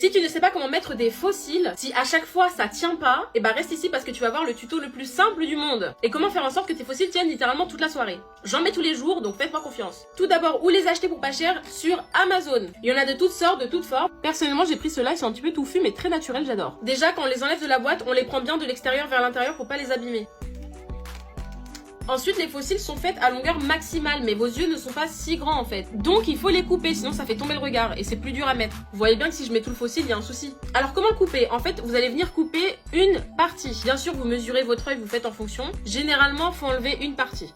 Si tu ne sais pas comment mettre des faux cils, si à chaque fois ça tient pas, et bah reste ici parce que tu vas voir le tuto le plus simple du monde. Et comment faire en sorte que tes faux cils tiennent littéralement toute la soirée. J'en mets tous les jours, donc faites-moi confiance. Tout d'abord, où les acheter pour pas cher? Sur Amazon. Il y en a de toutes sortes, de toutes formes. Personnellement, j'ai pris ceux-là, ils sont un petit peu touffus mais très naturels, j'adore. Déjà, quand on les enlève de la boîte, on les prend bien de l'extérieur vers l'intérieur pour pas les abîmer. Ensuite, les faux cils sont faits à longueur maximale, mais vos yeux ne sont pas si grands en fait. Donc il faut les couper, sinon ça fait tomber le regard et c'est plus dur à mettre. Vous voyez bien que si je mets tout le faux cil, il y a un souci. Alors comment le couper? En fait, vous allez venir couper une partie. Bien sûr, vous mesurez votre œil, vous faites en fonction. Généralement, faut enlever une partie.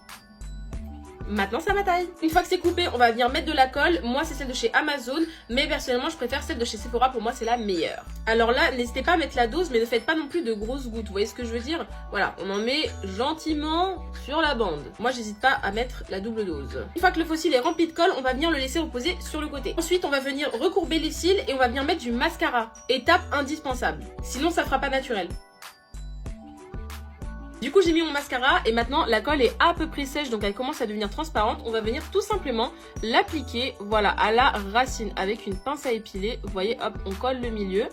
Maintenant, ça ma taille. Une fois que c'est coupé, on va venir mettre de la colle. Moi, c'est celle de chez Amazon, mais personnellement, je préfère celle de chez Sephora. Pour moi, c'est la meilleure. Alors là, n'hésitez pas à mettre la dose, mais ne faites pas non plus de grosses gouttes. Vous voyez ce que je veux dire? Voilà, on en met gentiment sur la bande. Moi, j'hésite pas à mettre la double dose. Une fois que le faux cil est rempli de colle, on va venir le laisser reposer sur le côté. Ensuite, on va venir recourber les cils et on va venir mettre du mascara. Étape indispensable. Sinon, ça fera pas naturel. Du coup, j'ai mis mon mascara et maintenant la colle est à peu près sèche, donc elle commence à devenir transparente. On va venir tout simplement l'appliquer, voilà, à la racine avec une pince à épiler. Vous voyez, hop, on colle le milieu,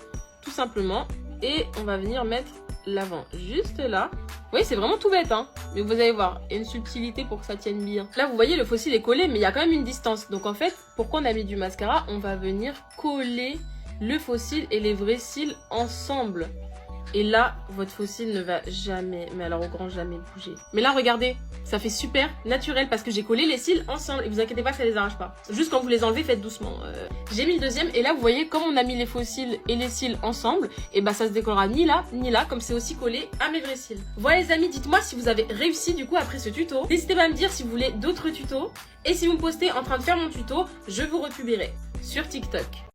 tout simplement. Et on va venir mettre l'avant juste là. Vous voyez, c'est vraiment tout bête, hein. Mais vous allez voir, il y a une subtilité pour que ça tienne bien. Là, vous voyez, le faux cil est collé, mais il y a quand même une distance. Donc en fait, pourquoi on a mis du mascara? On va venir coller le faux cil et les vrais cils ensemble. Et là, votre faux cil ne va jamais, mais alors au grand jamais bouger. Mais là, regardez, ça fait super naturel parce que j'ai collé les cils ensemble. Et vous inquiétez pas, ça les arrache pas. Juste quand vous les enlevez, faites doucement. J'ai mis le deuxième et là, vous voyez, comme on a mis les faux cils et les cils ensemble, et bah ça se décollera ni là, ni là, comme c'est aussi collé à mes vrais cils. Voilà les amis, dites-moi si vous avez réussi du coup après ce tuto. N'hésitez pas à me dire si vous voulez d'autres tutos. Et si vous me postez en train de faire mon tuto, je vous republierai sur TikTok.